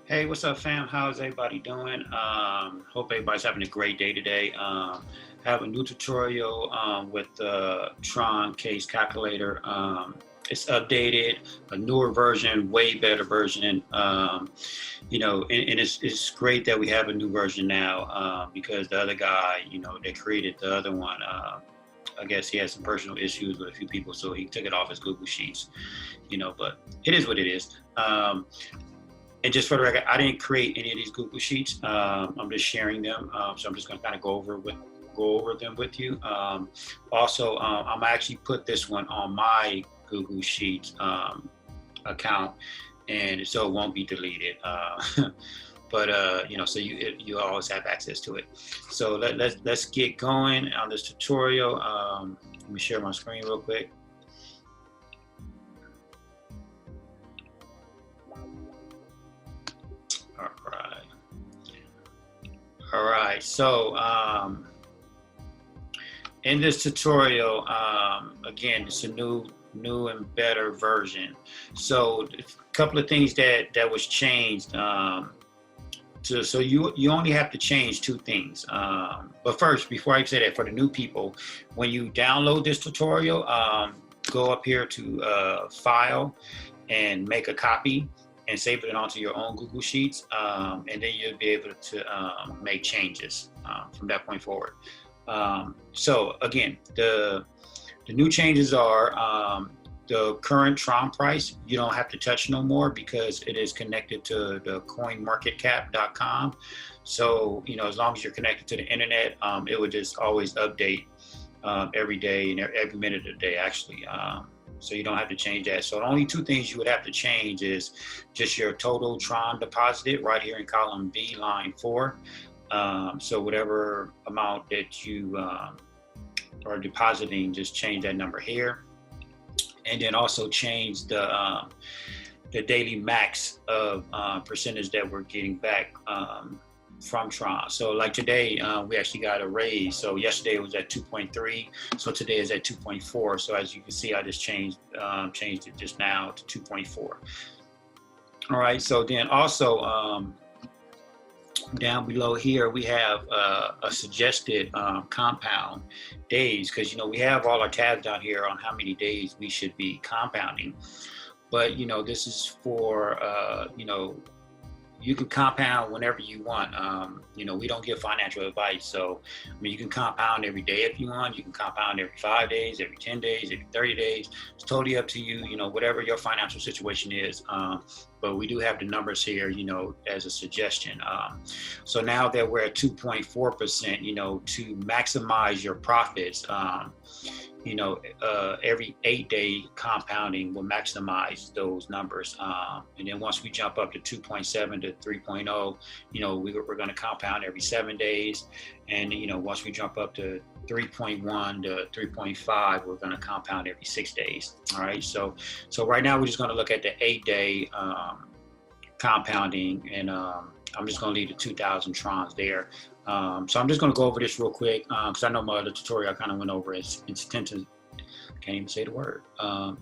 Hey, what's up, fam? How's everybody doing? Hope everybody's having a great day today. Have a new tutorial with the Troncase calculator. It's updated, a newer version, way better version. And it's great that we have a new version now because the other guy, that created the other one, I guess he had some personal issues with a few people, so he took it off his Google Sheets. But it is what it is. And just for the record, I didn't create any of these Google Sheets. I'm just sharing them. So I'm just going to kind of go over them with you. Also, I'm actually put this one on my Google Sheets account, and so it won't be deleted. So you always have access to it. So let's get going on this tutorial. Let me share my screen real quick. All right, so in this tutorial, again, it's a new and better version. So a couple of things that was changed. So you only have to change two things. But first, before I say that, for the new people, when you download this tutorial, go up here to File and make a copy and save it onto your own Google Sheets, and then you'll be able to make changes from that point forward. So again, the new changes are the current Tron price, you don't have to touch no more because it is connected to the coinmarketcap.com. So, as long as you're connected to the internet, it would just always update every day and every minute of the day, actually. So you don't have to change that. So the only two things you would have to change is just your total Tron deposited right here in column B, line 4. So whatever amount that you are depositing, just change that number here. And then also change the daily max of percentage that we're getting back from Tron. So like today, we actually got a raise. So yesterday it was at 2.3. So today is at 2.4. So as you can see, I just changed it just now to 2.4. All right. So then also down below here, we have a suggested compound days, because we have all our tabs down here on how many days we should be compounding. But this is for you can compound whenever you want. We don't give financial advice. So, you can compound every day if you want. You can compound every 5 days, every 10 days, every 30 days. It's totally up to you, whatever your financial situation is. But we do have the numbers here, as a suggestion. So now that we're at 2.4%, to maximize your profits, every 8-day compounding will maximize those numbers. And then once we jump up to 2.7 to 3.0, we're going to compound every 7 days. And, once we jump up to 3.1 to 3.5, we're going to compound every 6 days. All right. So right now we're just going to look at the 8-day compounding, and I'm just going to leave the 2,000 Trons there. So I'm just going to go over this real quick because I know my other tutorial I kind of went over it. It's intensive. I can't even say the word. I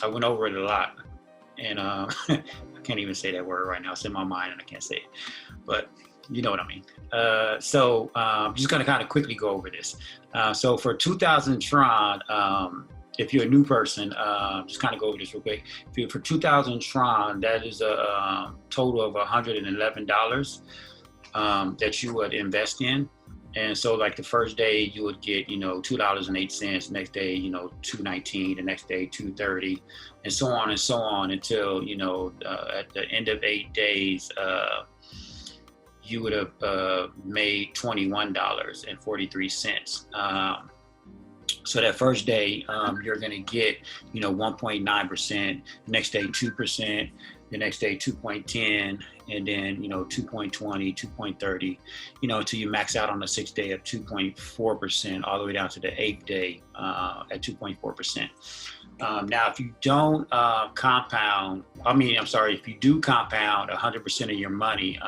went over it a lot, and I can't even say that word right now. It's in my mind and I can't say it, but you know what I mean. So I'm just going to kind of quickly go over this. So for 2,000 Tron, if you're a new person, just kind of go over this real quick. For 2,000 Tron, that is a total of $111 that you would invest in. And so like the first day you would get, $2.08, next day, $2.19, the next day, $2.30, and so on until, at the end of 8 days, you would have made $21.43. So that first day, you're going to get, 1.9%, next day, 2%, the next day, 2.10, and then, 2.20, 2.30, until you max out on the 6th day of 2.4%, all the way down to the 8th day at 2.4%. Now, if you don't if you do compound 100% of your money,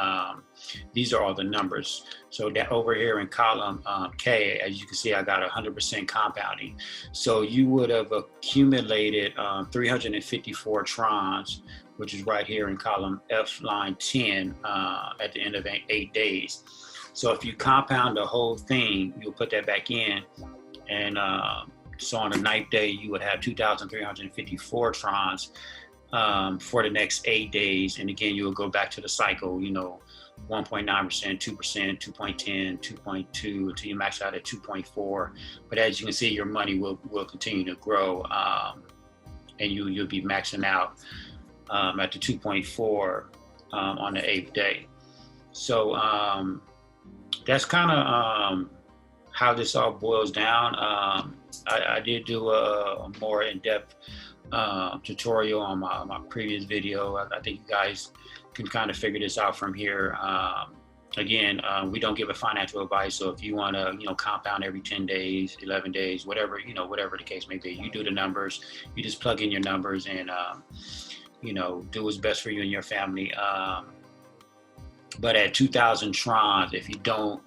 these are all the numbers. So that over here in column K, as you can see, I got 100% compounding. So you would have accumulated 354 Trons which is right here in column F, line 10, at the end of 8 days. So if you compound the whole thing, you'll put that back in, and so on the 9th day, you would have 2,354 trons for the next 8 days. And again, you will go back to the cycle, 1.9%, 2%, 2.10, 2.2, until you max out at 2.4. But as you can see, your money will continue to grow, and you'll be maxing out at the 2.4 on the 8th day. So that's kind of how this all boils down. I did do a more in-depth tutorial on my previous video. I think you guys can kind of figure this out from here. Again, we don't give a financial advice, so if you want to, compound every 10 days, 11 days, whatever, whatever the case may be, you do the numbers. You just plug in your numbers and, do what's best for you and your family. But at 2,000 trons, if you don't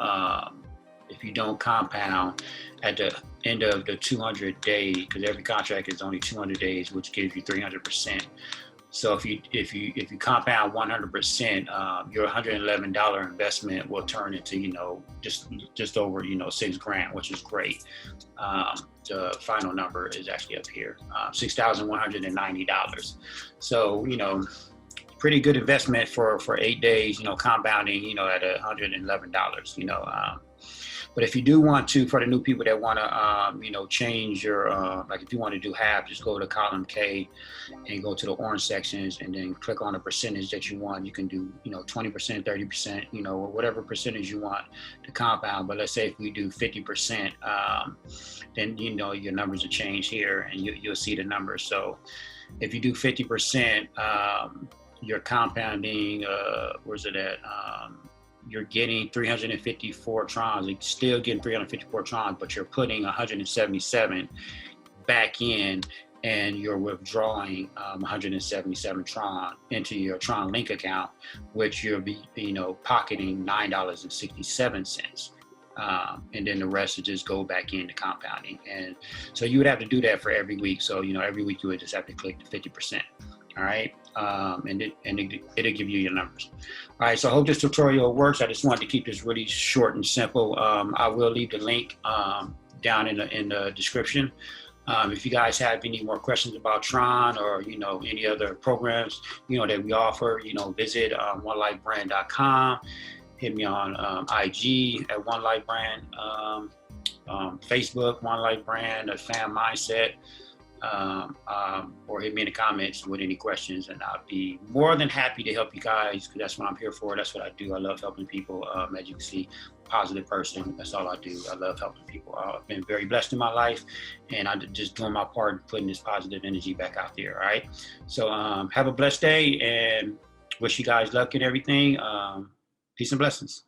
compound at the end of the 200 days, because every contract is only 200 days, which gives you 300%. So if you compound 100%, your $111 investment will turn into just over $6,000, which is great. The final number is actually up here, $6,190. So pretty good investment for 8 days. Compounding at $111. But if you do want to, for the new people that want to, change your, like if you want to do half, just go to column K and go to the orange sections and then click on the percentage that you want. You can do, 20%, 30%, or whatever percentage you want to compound. But let's say if we do 50%, then, your numbers will change here and you'll see the numbers. So if you do 50%, you're compounding, where's it at? You're getting 354 trons. You're still getting 354 trons, but you're putting 177 back in, and you're withdrawing 177 tron into your Tron Link account, which you'll be, pocketing $9.67. And then the rest would just go back into compounding. And so you would have to do that for every week. So, every week you would just have to click the 50%. All right. And it'll give you your numbers. All right. So I hope this tutorial works. I just wanted to keep this really short and simple. I will leave the link down in the description. If you guys have any more questions about Tron or, any other programs, that we offer, visit onelifebrand.com. Hit me on IG at One Life Brand, Facebook, One Life Brand, a Fan Mindset. Or hit me in the comments with any questions, and I'll be more than happy to help you guys, because that's what I'm here for. That's what I do. I love helping people. As you can see, positive person. That's all I do. I love helping people. I've been very blessed in my life, and I'm just doing my part in putting this positive energy back out there. All right. So have a blessed day, and wish you guys luck and everything. Peace and blessings.